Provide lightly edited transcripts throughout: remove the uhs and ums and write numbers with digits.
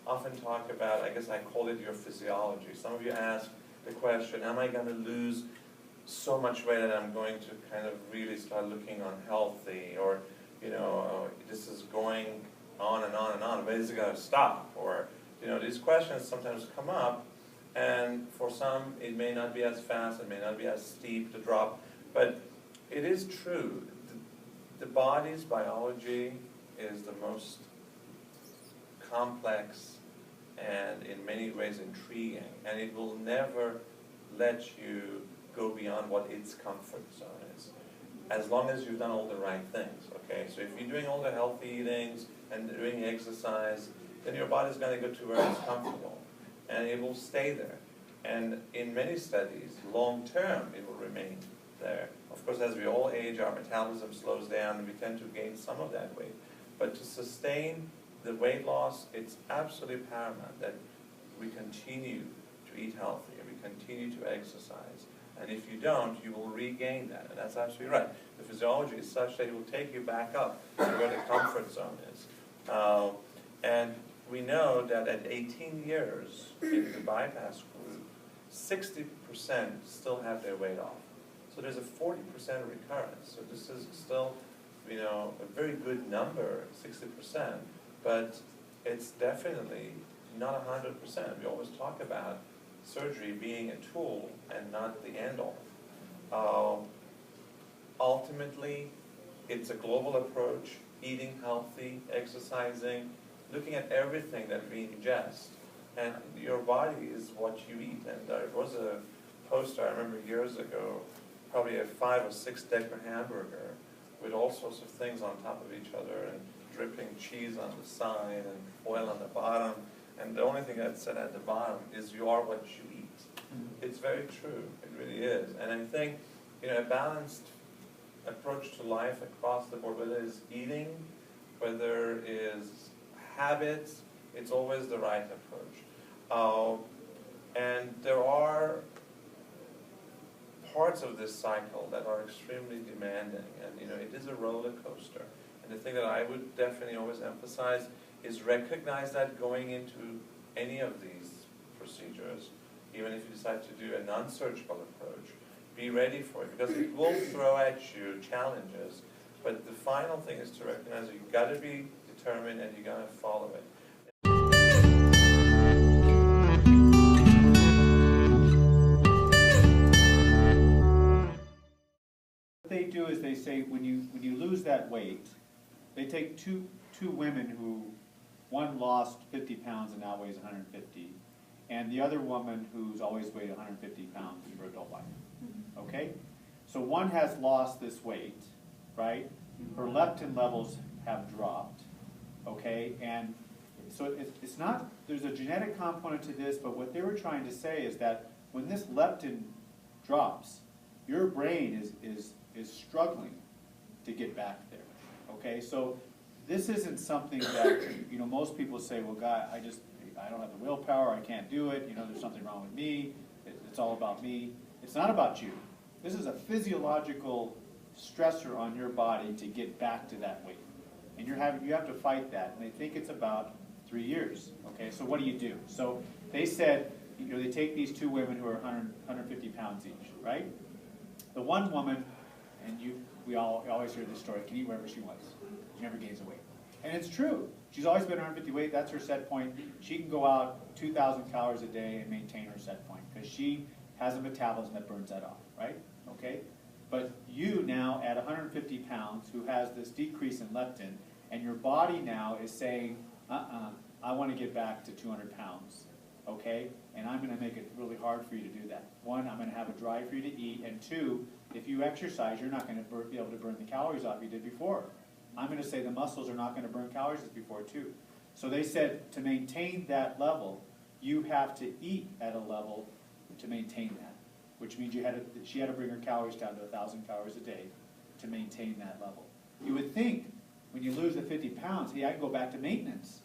often talk about, I guess I call it your physiology. Some of you ask the question, am I going to lose so much weight that I'm going to kind of really start looking unhealthy, or, you know, this is going on and on and on, when is it going to stop? Or, you know, these questions sometimes come up, and for some it may not be as fast, it may not be as steep the drop, but it is true. The body's biology is the most complex and in many ways intriguing, and it will never let you go beyond what its comfort zone is, as long as you've done all the right things, okay? So if you're doing all the healthy eatings and doing exercise, then your body's going to go to where it's comfortable, and it will stay there. And in many studies, long term, it will remain there. Of course, as we all age, our metabolism slows down, and we tend to gain some of that weight. But to sustain the weight loss, it's absolutely paramount that we continue to eat healthy, and we continue to exercise. And if you don't, you will regain that, and that's absolutely right. The physiology is such that it will take you back up to where the comfort zone is. And we know that at 18 years in the bypass group, 60% still have their weight off. So there's a 40% recurrence. So this is still, you know, a very good number, 60%, but it's definitely not 100%. We always talk about surgery being a tool and not the end-all. Ultimately, it's a global approach, eating healthy, exercising, looking at everything that we ingest. And your body is what you eat. And there was a poster, I remember years ago, probably a 5 or 6 decker hamburger with all sorts of things on top of each other, and dripping cheese on the side and oil on the bottom. And the only thing that said at the bottom is, you are what you eat. It's very true. It really is. And I think, you know, a balanced approach to life across the board, whether it's eating, whether it's habits, it's always the right approach. And there are parts of this cycle that are extremely demanding, and, you know, it is a roller coaster. And the thing that I would definitely always emphasize is recognize that going into any of these procedures, even if you decide to do a non-surgical approach, be ready for it, because it will throw at you challenges. But the final thing is to recognize you've got to be determined, and you've got to follow it. What they do is they say when you lose that weight, they take two women who, one lost 50 pounds and now weighs 150, and the other woman who's always weighed 150 pounds for adult life. Okay? So one has lost this weight, right? Her leptin levels have dropped, okay? And so it's not, there's a genetic component to this, but what they were trying to say is that when this leptin drops, your brain is struggling to get back there, okay? So this isn't something that, you know, most people say, well, God, I don't have the willpower, I can't do it, you know, there's something wrong with me, it's all about me. It's not about you. This is a physiological stressor on your body to get back to that weight. And you have to fight that, and they think it's about 3 years, okay? So what do you do? So they said, you know, they take these two women who are 150 pounds each, right? The one woman, and we always hear this story, can eat wherever she wants. She never gains weight. And it's true. She's always been 150 weight. That's her set point. She can go out 2,000 calories a day and maintain her set point, because she has a metabolism that burns that off, right? Okay? But you now, at 150 pounds, who has this decrease in leptin, and your body now is saying, I want to get back to 200 pounds, okay? And I'm going to make it really hard for you to do that. One, I'm going to have a drive for you to eat, and two, if you exercise, you're not going to be able to burn the calories off you did before. I'm going to say the muscles are not going to burn calories as before, too. So they said to maintain that level, you have to eat at a level to maintain that, which means she had to bring her calories down to 1,000 calories a day to maintain that level. You would think when you lose the 50 pounds, hey, I can go back to maintenance.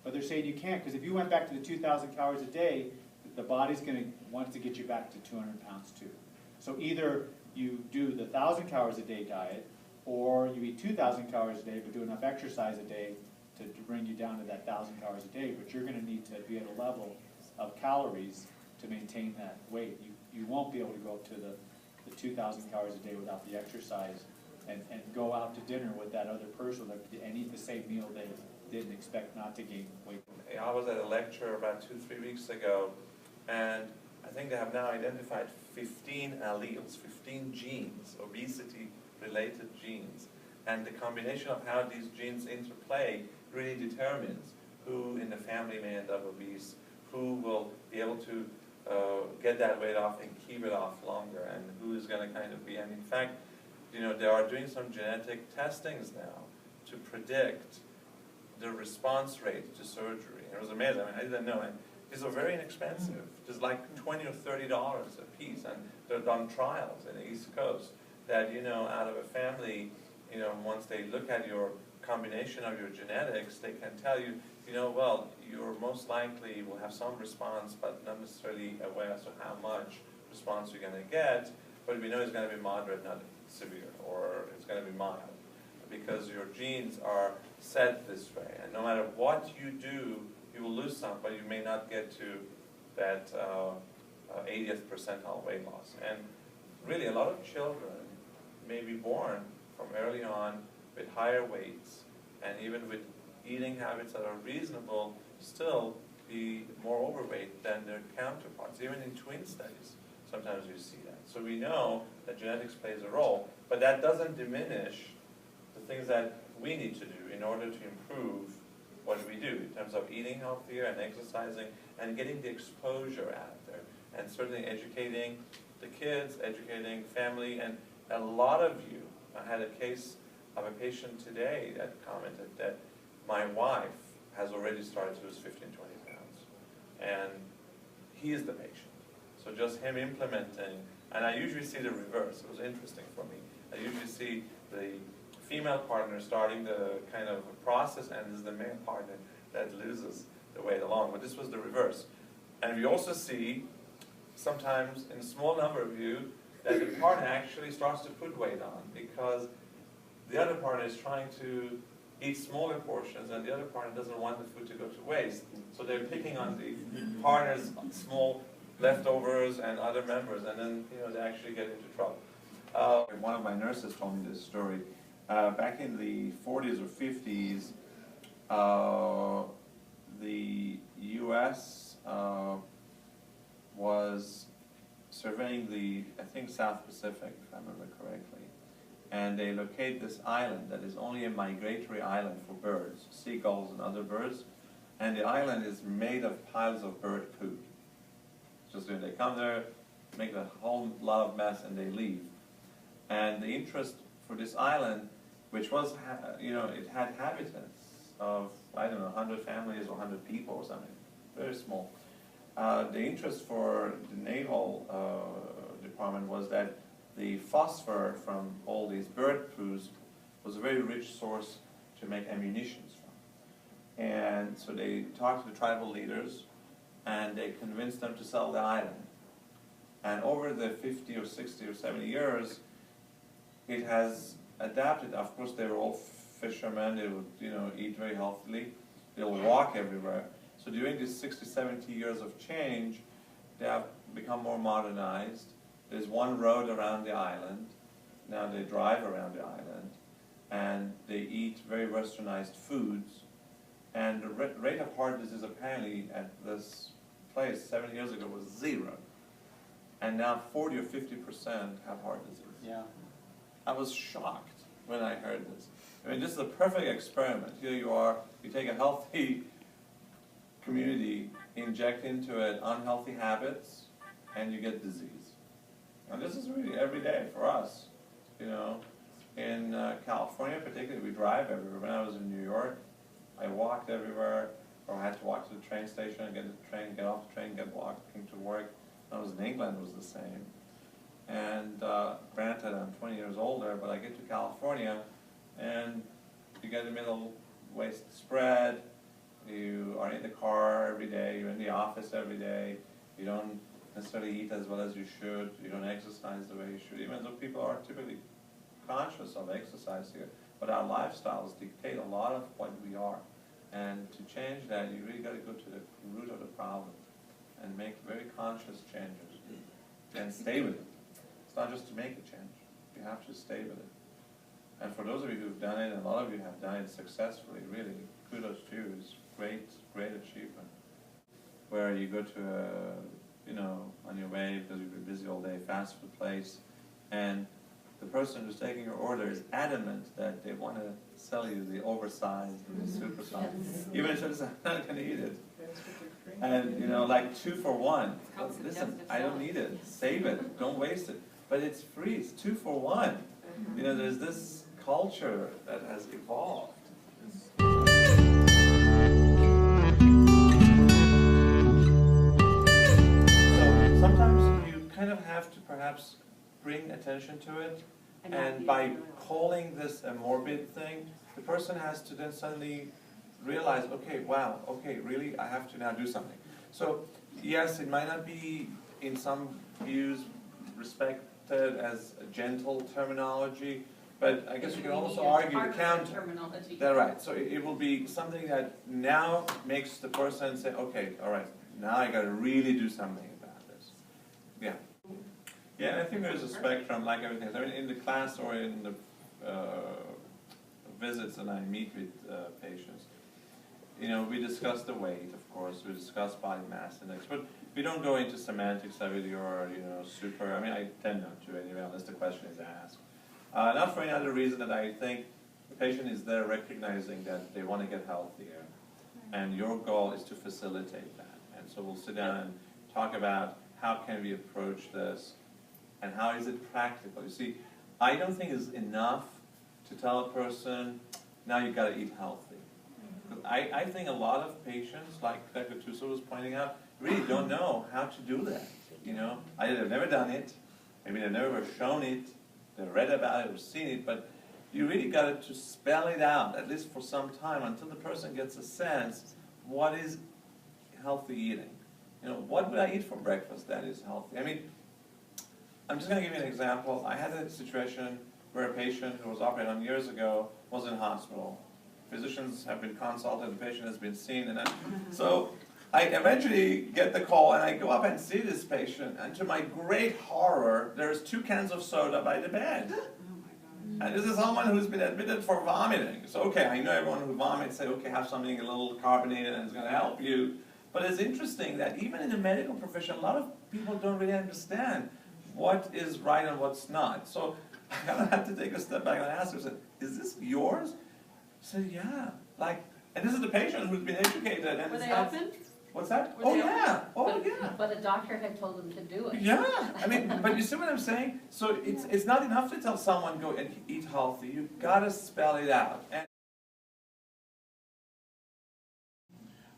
But they're saying you can't, because if you went back to the 2,000 calories a day, the body's going to want to get you back to 200 pounds too. So either you do the 1,000 calories a day diet, or you eat 2,000 calories a day but do enough exercise a day to bring you down to that 1,000 calories a day, but you're gonna need to be at a level of calories to maintain that weight. You won't be able to go up to the 2,000 calories a day without the exercise and go out to dinner with that other person and eat the same meal they didn't expect not to gain weight. I was at a lecture about 2-3 weeks ago, and I think they have now identified 15 alleles, 15 genes, obesity-related genes. And the combination of how these genes interplay really determines who in the family may end up obese, who will be able to get that weight off and keep it off longer, and who is going to kind of be. And in fact, you know, they are doing some genetic testings now to predict the response rate to surgery. It was amazing. I mean, I didn't know. And these are very inexpensive. Just like $20 or $30 a piece, and they're done trials in the East Coast. That, you know, out of a family, you know, once they look at your combination of your genetics, they can tell you, you know, well, you're most likely will have some response, but not necessarily aware as to how much response you're going to get. But we know it's going to be moderate, not severe, or it's going to be mild, because your genes are set this way. And no matter what you do, you will lose some, but you may not get to that 80th percentile weight loss. And really, a lot of children may be born from early on with higher weights, and even with eating habits that are reasonable, still be more overweight than their counterparts. Even in twin studies, sometimes you see that. So we know that genetics plays a role, but that doesn't diminish the things that we need to do in order to improve what we do in terms of eating healthier and exercising and getting the exposure out there, and certainly educating the kids, educating family. And a lot of you, I had a case of a patient today that commented that my wife has already started to lose 15, 20 pounds, and he is the patient. So just him implementing, and I usually see the reverse. It was interesting for me. I usually see the female partner starting the kind of process, and this is the male partner that loses the weight along. But this was the reverse. And we also see, sometimes in a small number of you, that the partner actually starts to put weight on because the other partner is trying to eat smaller portions, and the other partner doesn't want the food to go to waste. So they're picking on the partner's small leftovers and other members, and then, you know, they actually get into trouble. One of my nurses told me this story. Back in the 40s or 50s, the U.S. Was surveying the, I think, South Pacific, if I remember correctly. And they locate this island that is only a migratory island for birds, seagulls and other birds. And the island is made of piles of bird poop. Just when they come there, make a whole lot of mess, and they leave. And the interest for this island, which was, you know, it had habitats of, I don't know, 100 families or 100 people or something, very small. The interest for the Naval Department was that the phosphor from all these bird poos was a very rich source to make ammunitions from. And so they talked to the tribal leaders, and they convinced them to sell the island. And over the 50 or 60 or 70 years, it has adapted. Of course, they were all fishermen. They would, you know, eat very healthily. They'll walk everywhere. So during these 60, 70 years of change, they have become more modernized. There's one road around the island. Now they drive around the island, and they eat very westernized foods. And the rate of heart disease apparently at this place 7 years ago was 0. And now 40 or 50% have heart disease. Yeah. I was shocked when I heard this. I mean, this is a perfect experiment. Here you are, you take a healthy community, inject into it unhealthy habits, and you get disease. And this is really every day for us, you know. In California particularly, we drive everywhere. When I was in New York, I walked everywhere, or I had to walk to the train station and get the train, get off the train, get walking to work. When I was in England, it was the same. And granted, I'm 20 years older, but I get to California, and you get the middle waist spread. You are in the car every day. You're in the office every day. You don't necessarily eat as well as you should. You don't exercise the way you should, even though people are typically conscious of exercise here. But our lifestyles dictate a lot of what we are. And to change that, you really got to go to the root of the problem and make very conscious changes and stay with it. It's not just to make a change. You have to stay with it. And for those of you who've done it, and a lot of you have done it successfully, really, kudos to you. It's great, great achievement. Where you go to a, on your way, because you've been busy all day, fast food place, and the person who's taking your order is adamant that they want to sell you the oversized, the super size, even if it's not going to eat it. And like 2 for 1. Listen, I don't need it. Save it. Don't waste it. But it's free. It's 2 for 1. There's this culture that has evolved. So sometimes you kind of have to perhaps bring attention to it, and by calling this a morbid thing, the person has to then suddenly realize, okay, wow, okay, really, I have to now do something. So yes, it might not be in some views respected as a gentle terminology, but I guess you can also argue the counter. Terminology. That's right. So it will be something that now makes the person say, okay, all right, now I got to really do something about this. Yeah. Yeah, and I think there's a spectrum, like everything. I mean, in the class or in the visits that I meet with patients, we discuss the weight, of course, we discuss body mass index, but we don't go into semantics of it or, super. I mean, I tend not to anyway, unless the question is asked. Not for any other reason that I think the patient is there recognizing that they want to get healthier, and your goal is to facilitate that. And so we'll sit down and talk about how can we approach this, and how is it practical. You see, I don't think it's enough to tell a person, now you got to eat healthy. I think a lot of patients, like Dr. Tuso was pointing out, really don't know how to do that. Either they've never done it, maybe they've never shown it, they've read about it or seen it, but you really got to spell it out, at least for some time, until the person gets a sense, what is healthy eating? What would I eat for breakfast that is healthy? I mean, I'm just going to give you an example. I had a situation where a patient who was operated on years ago was in hospital. Physicians have been consulted, the patient has been seen, and so I eventually get the call, and I go up and see this patient, and to my great horror, there's 2 cans of soda by the bed. And this is someone who's been admitted for vomiting. So, okay, I know everyone who vomits say, okay, have something a little carbonated and it's going to help you. But it's interesting that even in the medical profession, a lot of people don't really understand what is right and what's not. So I kind of had to take a step back and ask her, is this yours? I said, yeah. And this is the patient who's been educated. And Were they open? What's that? Were they Yeah. open? Oh, yeah. But a doctor had told them to do it. Yeah. I mean, but you see what I'm saying? So it's not enough to tell someone, go and eat healthy. You've got to spell it out.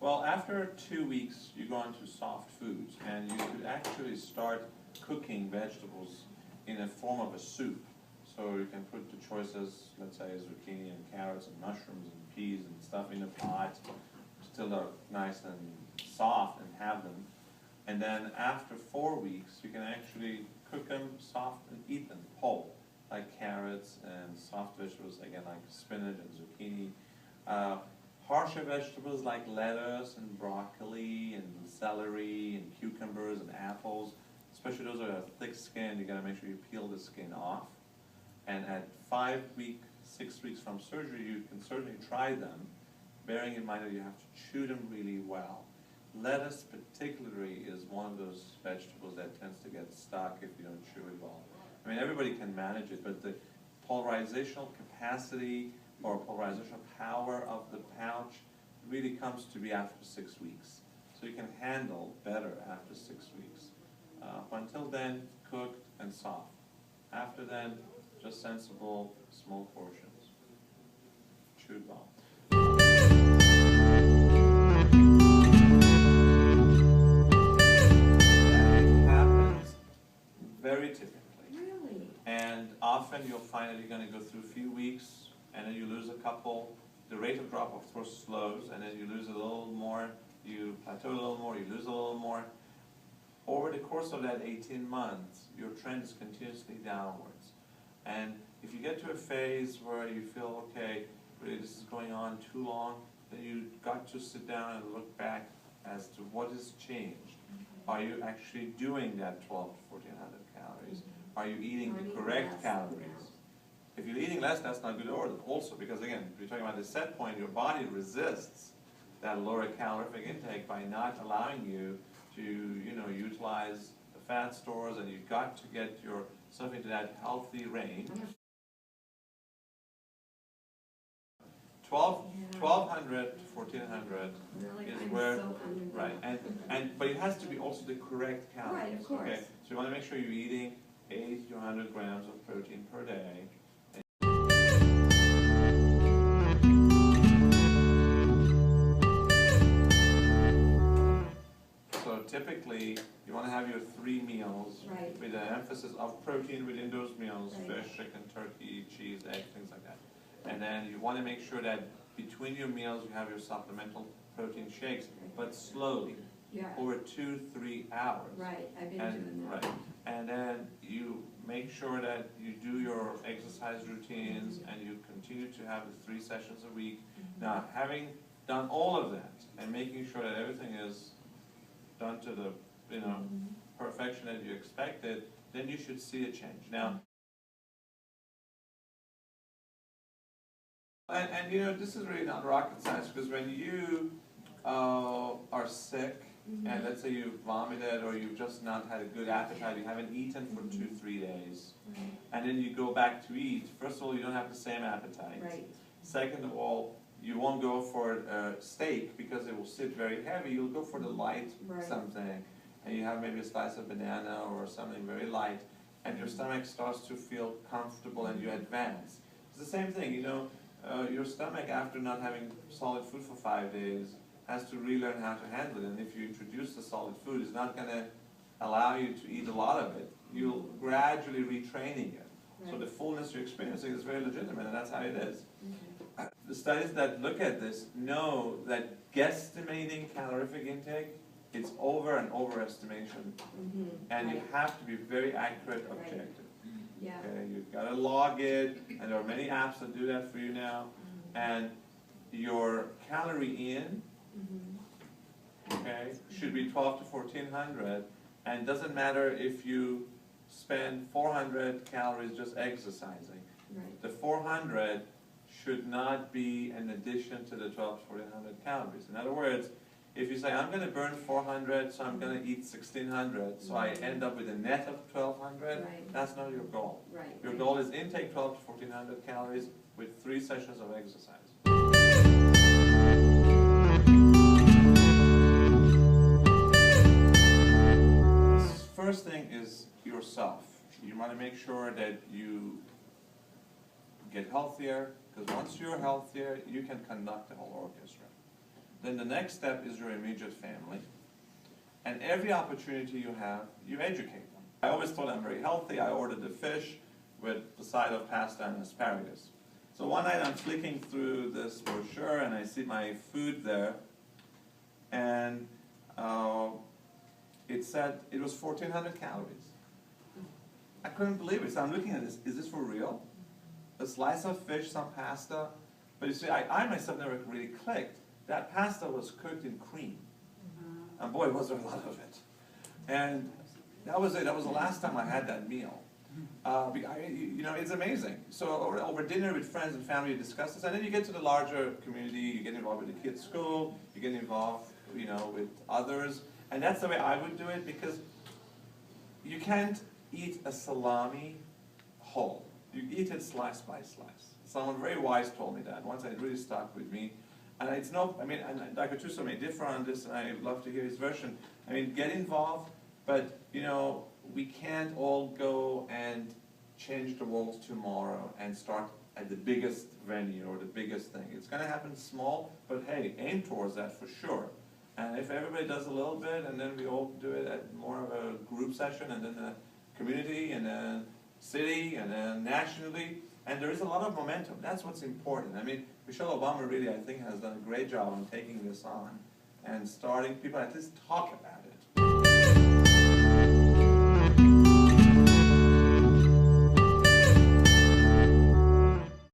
Well, after 2 weeks, you go into soft foods, and you could actually start cooking vegetables in a form of a soup. So you can put the choices, let's say zucchini and carrots and mushrooms and peas and stuff in a pot, still are nice and soft, and have them. And then after 4 weeks, you can actually cook them soft and eat them whole, like carrots and soft vegetables, again like spinach and zucchini. Harsher vegetables like lettuce and broccoli and celery and cucumbers and apples, especially those that are thick skinned, you got to make sure you peel the skin off. And at 5 weeks, 6 weeks from surgery, you can certainly try them, bearing in mind that you have to chew them really well. Lettuce particularly is one of those vegetables that tends to get stuck if you don't chew it well. I mean, everybody can manage it, but the polarizational capacity or polarizational power of the pouch really comes to be after 6 weeks. So you can handle better after 6 weeks. Until then, cooked and soft. After then, just sensible, small portions. Chewed well. It happens very typically. Really? And often you'll find that you're going to go through a few weeks, and then you lose a couple. The rate of drop, of course, slows, and then you lose a little more, you plateau a little more, you lose a little more. Over the course of that 18 months, your trend is continuously downwards. And if you get to a phase where you feel, okay, really this is going on too long, then you've got to sit down and look back as to what has changed. Are you actually doing that 12 to 1400 calories? Are you eating the correct calories? If you're eating less, that's not good order also, because again, if you're talking about the set point, your body resists that lower calorific intake by not allowing you to, utilize the fat stores, and you've got to get yourself into that healthy range. 1200 to 1400 is where, right, but it has to be also the correct calories. Right, of course. Okay, so you want to make sure you're eating 80 to 100 grams of protein per day. So typically, you want to have your 3 meals with an emphasis of protein within those meals: fish, chicken, turkey, cheese, eggs, things like that. And then you want to make sure that between your meals you have your supplemental protein shakes, but slowly, over 2-3 hours. Right, I've been doing that. Right, and then you make sure that you do your exercise routines and you continue to have the 3 sessions a week. Now, having done all of that and making sure that everything is done to the perfection that you expected, then you should see a change. Now, and this is really not rocket science, because when you are sick, and let's say you vomited or you've just not had a good appetite, you haven't eaten for 2-3 days, and then you go back to eat, first of all, you don't have the same appetite. Right. Second of all, you won't go for steak because it will sit very heavy. You'll go for the light something, and you have maybe a slice of banana or something very light, and your stomach starts to feel comfortable and you advance. It's the same thing, your stomach, after not having solid food for 5 days, has to relearn how to handle it. And if you introduce the solid food, it's not going to allow you to eat a lot of it. You'll gradually retraining it. So the fullness you're experiencing is very legitimate, and that's how it is. The studies that look at this know that guesstimating calorific intake, it's over and overestimation. And you have to be very accurate, objective. Okay, you've got to log it, and there are many apps that do that for you now. And your calorie in, okay, should be 12 to 1400, and it doesn't matter if you spend 400 calories just exercising. The 400 should not be an addition to the 12 to 1400 calories. In other words, if you say, I'm going to burn 400, so I'm going to eat 1600, so I end up with a net of 1200, that's not your goal. Your goal is intake 12 to 1400 calories with 3 sessions of exercise. First thing is yourself. You want to make sure that you get healthier, because once you're healthier, you can conduct the whole orchestra. Then the next step is your immediate family. And every opportunity you have, you educate them. I always thought I'm very healthy. I ordered the fish with the side of pasta and asparagus. So one night I'm flicking through this brochure and I see my food there, and it said it was 1400 calories. I couldn't believe it. So I'm looking at this, is this for real? A slice of fish, some pasta. But you see, I myself never really clicked. That pasta was cooked in cream. And boy, was there a lot of it. And that was it. That was the last time I had that meal. It's amazing. So over dinner with friends and family, you discuss this. And then you get to the larger community. You get involved with the kids' school. You get involved, with others. And that's the way I would do it, because you can't eat a salami whole. You eat it slice by slice. Someone very wise told me that once, and it really stuck with me. And and Dr. Tuso may differ on this, and I'd love to hear his version. Get involved, but, we can't all go and change the world tomorrow and start at the biggest venue or the biggest thing. It's going to happen small, but hey, aim towards that for sure. And if everybody does a little bit, and then we all do it at more of a group session, and then the community, and then city, and then nationally, and there is a lot of momentum. That's what's important. Michelle Obama really, I think, has done a great job on taking this on and starting people at least talk about